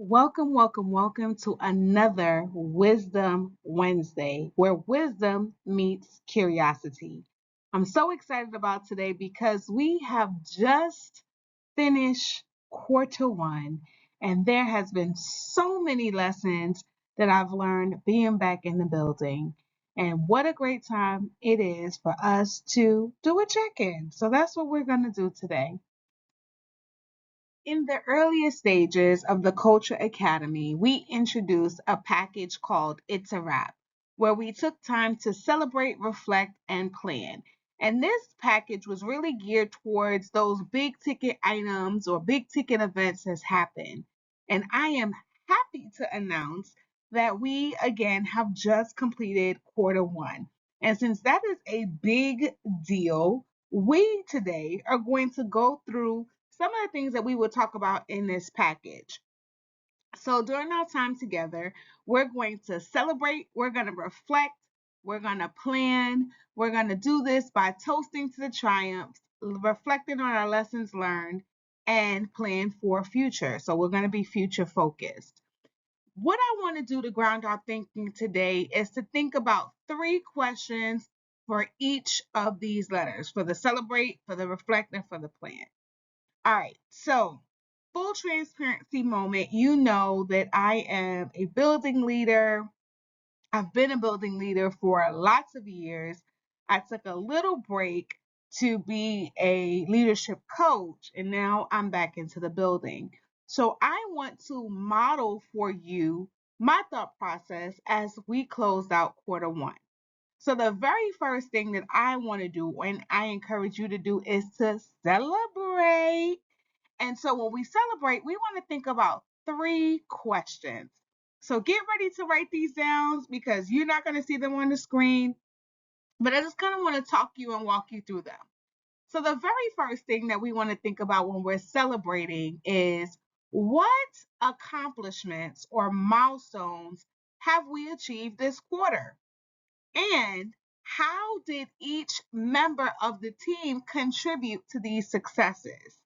Welcome, welcome, welcome to another Wisdom Wednesday where wisdom meets curiosity. I'm so excited about today because we have just finished quarter one, and there has been so many lessons that I've learned being back in the building. And what a great time it is for us to do a check in. So that's what we're going to do today. In the earliest stages of the Culture Academy, we introduced a package called It's a Wrap, where we took time to celebrate, reflect, and plan. And this package was really geared towards those big ticket items or big ticket events that's happened. And I am happy to announce that we again have just completed quarter one. And since that is a big deal, we today are going to go through some of the things that we will talk about in this package. So during our time together, we're going to celebrate, we're going to reflect, we're going to plan, we're going to do this by toasting to the triumphs, reflecting on our lessons learned, and plan for future. So we're going to be future focused. What I want to do to ground our thinking today is to think about three questions for each of these letters, for the celebrate, for the reflect, and for the plan. All right, so full transparency moment. You know that I am a building leader. I've been a building leader for lots of years. I took a little break to be a leadership coach, and now I'm back into the building. So I want to model for you my thought process as we closed out quarter one. So the very first thing that I want to do, and I encourage you to do, is to celebrate. And so when we celebrate, we want to think about three questions. So get ready to write these down because you're not going to see them on the screen, but I just kind of want to talk you and walk you through them. So the very first thing that we want to think about when we're celebrating is what accomplishments or milestones have we achieved this quarter? And how did each member of the team contribute to these successes?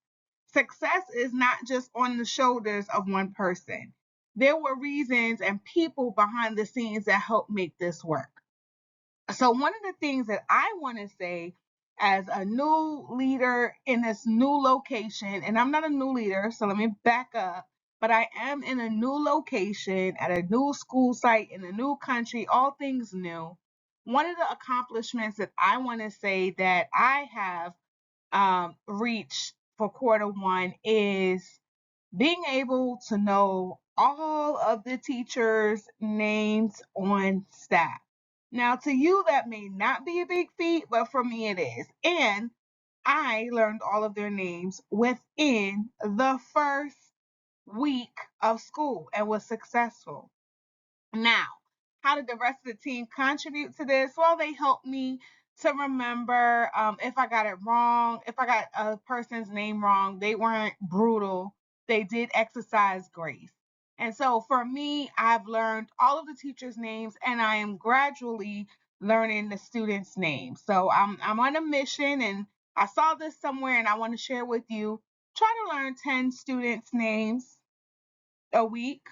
Success is not just on the shoulders of one person. There were reasons and people behind the scenes that helped make this work. So, one of the things that I want to say as a new leader in this new location, and I'm not a new leader, so let me back up, but I am in a new location at a new school site in a new country, all things new. One of the accomplishments that I want to say that I have reached for quarter one is being able to know all of the teachers' names on staff. Now, to you, that may not be a big feat, but for me, it is. And I learned all of their names within the first week of school and was successful. Now, how did the rest of the team contribute to this? Well, they helped me to remember if I got it wrong, if I got a person's name wrong, they weren't brutal. They did exercise grace. And so for me, I've learned all of the teachers' names and I am gradually learning the students' names. So I'm on a mission and I saw this somewhere and I want to share with you. Try to learn 10 students' names a week.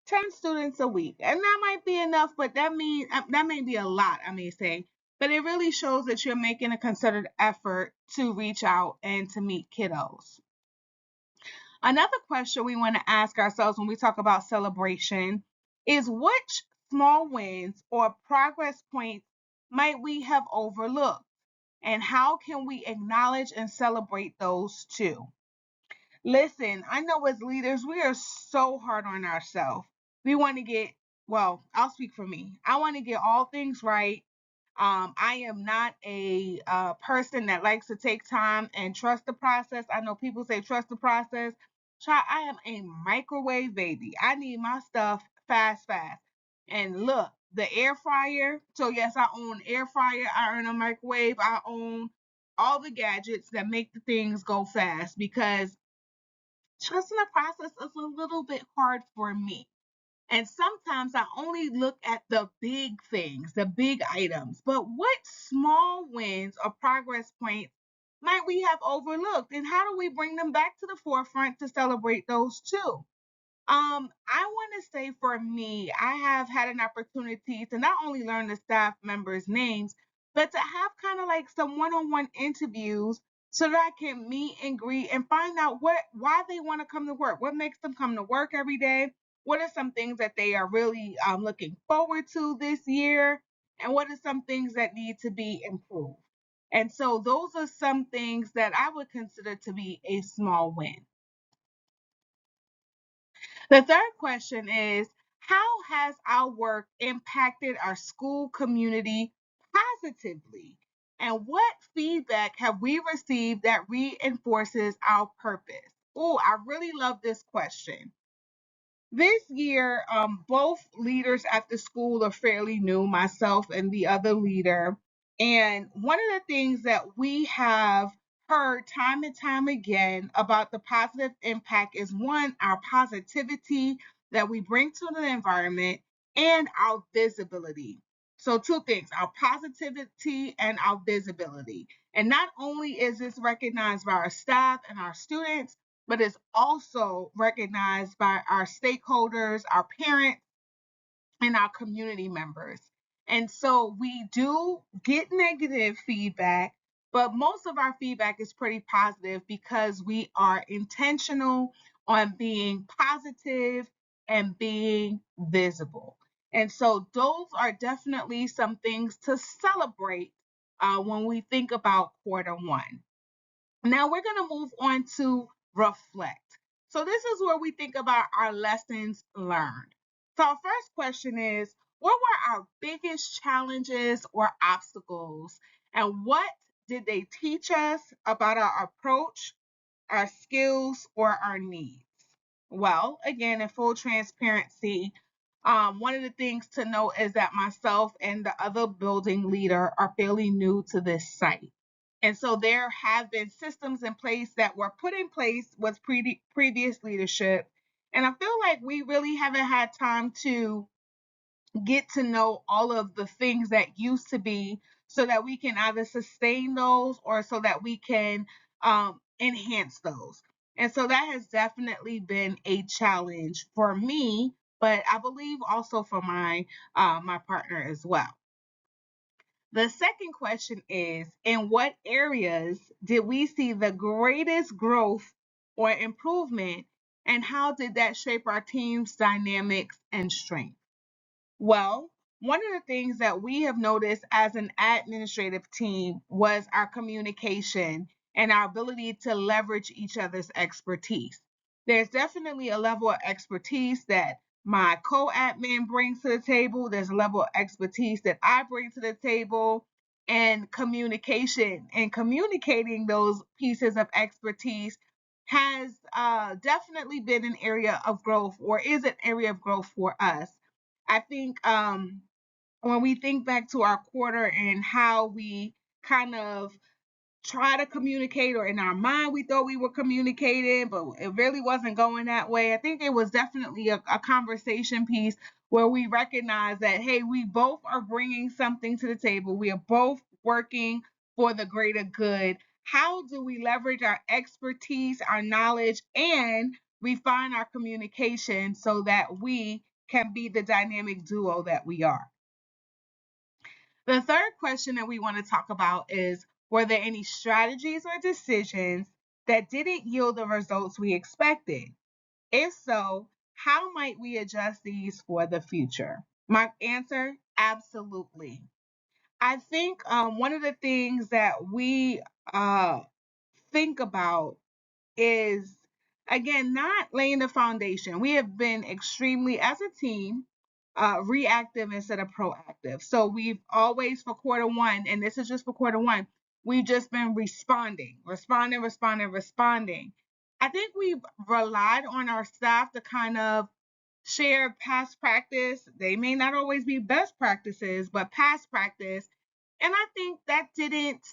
10 students a week. And that might be enough, but that may be a lot, I may say. But it really shows that you're making a concerted effort to reach out and to meet kiddos. Another question we want to ask ourselves when we talk about celebration is which small wins or progress points might we have overlooked? And how can we acknowledge and celebrate those too? Listen, I know as leaders, we are so hard on ourselves. We want to get, well, I'll speak for me. I want to get all things right. I am not a person that likes to take time and trust the process. I know people say trust the process. I am a microwave baby. I need my stuff fast, fast. And look, the air fryer. So yes, I own air fryer. I own a microwave. I own all the gadgets that make the things go fast because trusting the process is a little bit hard for me. And sometimes I only look at the big things, the big items. But what small wins or progress points might we have overlooked? And how do we bring them back to the forefront to celebrate those too? I want to say for me, I have had an opportunity to not only learn the staff members' names, but to have kind of like some one-on-one interviews so that I can meet and greet and find out why they want to come to work, what makes them come to work every day, what are some things that they are really looking forward to this year, and what are some things that need to be improved. And so those are some things that I would consider to be a small win. The third question is, how has our work impacted our school community positively? And what feedback have we received that reinforces our purpose? Oh, I really love this question. This year, both leaders at the school are fairly new, myself and the other leader. And one of the things that we have heard time and time again about the positive impact is one, our positivity that we bring to the environment and our visibility. So, two things, our positivity and our visibility. And not only is this recognized by our staff and our students, but it's also recognized by our stakeholders, our parents, and our community members. And so we do get negative feedback, but most of our feedback is pretty positive because we are intentional on being positive and being visible. And so those are definitely some things to celebrate when we think about quarter 1. Now we're going to move on to reflect. So this is where we think about our lessons learned. So our first question is, what were our biggest challenges or obstacles? And what did they teach us about our approach, our skills, or our needs? Well, again, in full transparency, one of the things to note is that myself and the other building leader are fairly new to this site. And so there have been systems in place that were put in place with previous leadership. And I feel like we really haven't had time to get to know all of the things that used to be so that we can either sustain those or so that we can enhance those. And so that has definitely been a challenge for me, but I believe also for my partner as well. The second question is, in what areas did we see the greatest growth or improvement, and how did that shape our team's dynamics and strength? Well, one of the things that we have noticed as an administrative team was our communication and our ability to leverage each other's expertise. There's definitely a level of expertise that my co-admin brings to the table. There's a level of expertise that I bring to the table, and communication and communicating those pieces of expertise has definitely been an area of growth, or is an area of growth for us. I think when we think back to our quarter and how we kind of try to communicate, or in our mind we thought we were communicating, but it really wasn't going that way. I think it was definitely a conversation piece where we recognize that, hey, we both are bringing something to the table. We are both working for the greater good. How do we leverage our expertise, our knowledge, and refine our communication so that we can be the dynamic duo that we are? The third question that we want to talk about is, were there any strategies or decisions that didn't yield the results we expected? If so, how might we adjust these for the future? My answer, absolutely. I think one of the things that we think about is, again, not laying the foundation. We have been extremely, as a team, reactive instead of proactive. So we've always, for quarter 1, and this is just for quarter 1, we've just been responding. I think we've relied on our staff to kind of share past practice. They may not always be best practices, but past practice. And I think that didn't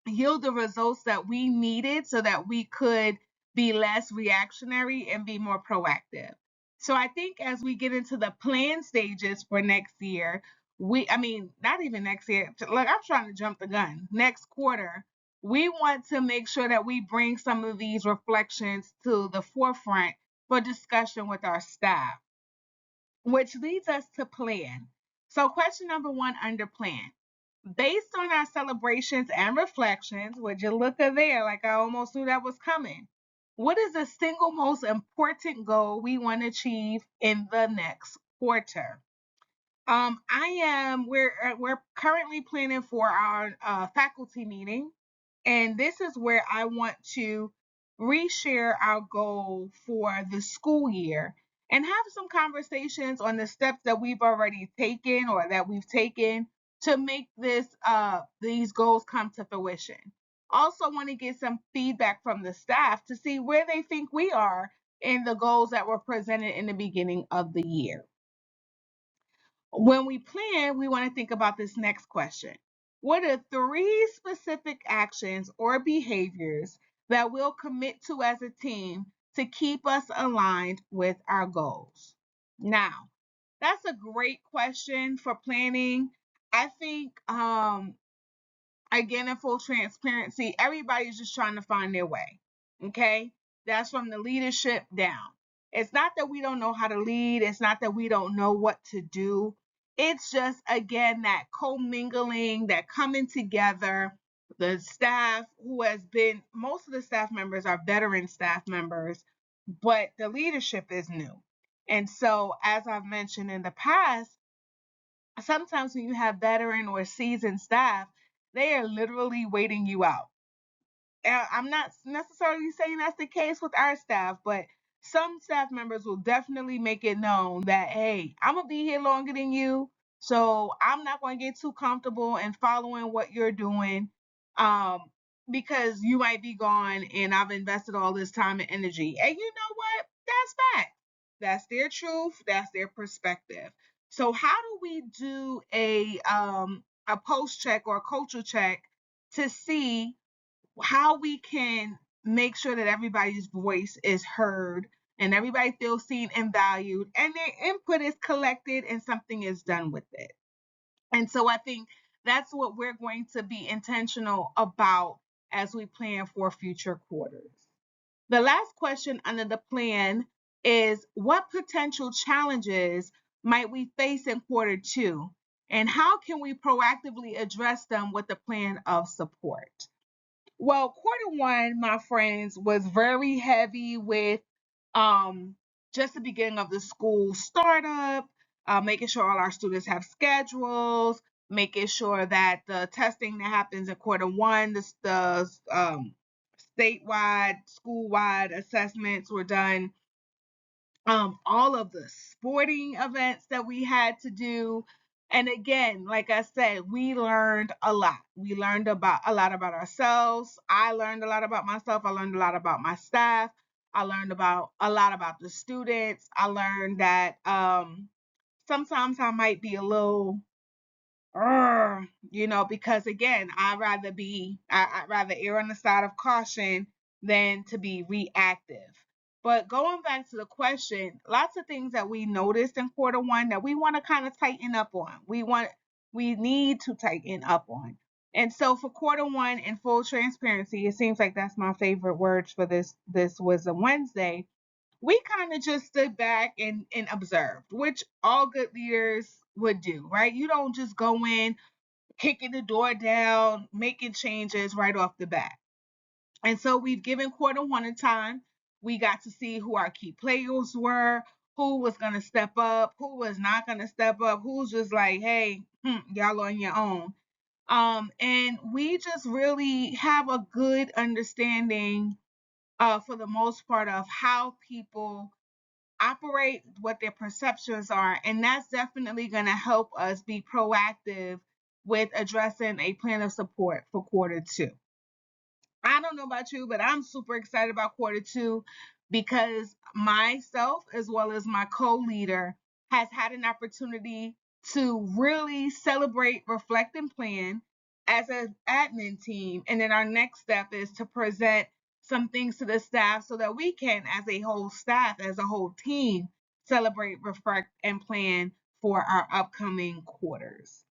yield the results that we needed so that we could be less reactionary and be more proactive. So I think as we get into the plan stages for next year, I mean, not even next year, look, I'm trying to jump the gun. Next quarter, we want to make sure that we bring some of these reflections to the forefront for discussion with our staff, which leads us to plan. So, question number one under plan. Based on our celebrations and reflections, would you look at there like I almost knew that was coming? What is the single most important goal we want to achieve in the next quarter? We're currently planning for our faculty meeting, and this is where I want to reshare our goal for the school year and have some conversations on the steps that we've already taken or that we've taken to make these goals come to fruition. Also want to get some feedback from the staff to see where they think we are in the goals that were presented in the beginning of the year. When we plan, we want to think about this next question. What are three specific actions or behaviors that we'll commit to as a team to keep us aligned with our goals? Now, that's a great question for planning. I think again, in full transparency, everybody's just trying to find their way. Okay. That's from the leadership down. It's not that we don't know how to lead. It's not that we don't know what to do. It's just, again, that commingling, that coming together. The staff who has been, most of the staff members are veteran staff members, but the leadership is new. And so, as I've mentioned in the past, sometimes when you have veteran or seasoned staff, they are literally waiting you out. I'm not necessarily saying that's the case with our staff, but some staff members will definitely make it known that, hey, I'm going to be here longer than you. So I'm not going to get too comfortable in following what you're doing um, because you might be gone and I've invested all this time and energy. And you know what? That's fact. That's their truth. That's their perspective. So how do we do a post check or a culture check to see how we can make sure that everybody's voice is heard and everybody feels seen and valued and their input is collected and something is done with it? And so I think that's what we're going to be intentional about as we plan for future quarters. The last question under the plan is, what potential challenges might we face in quarter two? And how can we proactively address them with a plan of support? Well, quarter one, my friends, was very heavy with just the beginning of the school startup, making sure all our students have schedules, making sure that the testing that happens in quarter one, the statewide, school-wide assessments were done, all of the sporting events that we had to do. And again, like I said, we learned a lot. We learned about a lot about ourselves. I learned a lot about myself. I learned a lot about my staff. I learned about a lot about the students. I learned that sometimes I might be a little because again, I'd rather err on the side of caution than to be reactive. But going back to the question, lots of things that we noticed in quarter one that we want to kind of tighten up on. We need to tighten up on. And so for quarter one, in full transparency, it seems like that's my favorite words for this Wisdom Wednesday. We kind of just stood back and observed, which all good leaders would do, right? You don't just go in kicking the door down, making changes right off the bat. And so we've given quarter one a time. We got to see who our key players were, who was going to step up, who was not going to step up, who's just like, hey, y'all on your own. And we just really have a good understanding, for the most part, of how people operate, what their perceptions are, and that's definitely going to help us be proactive with addressing a plan of support for quarter two. I don't know about you, but I'm super excited about quarter two because myself, as well as my co-leader, has had an opportunity to really celebrate, reflect, and plan as an admin team. And then our next step is to present some things to the staff so that we can, as a whole staff, as a whole team, celebrate, reflect, and plan for our upcoming quarters.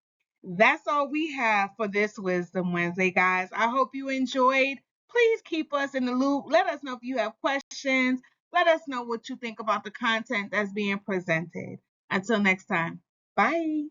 That's all we have for this Wisdom Wednesday, guys. I hope you enjoyed. Please keep us in the loop. Let us know if you have questions. Let us know what you think about the content that's being presented. Until next time, bye.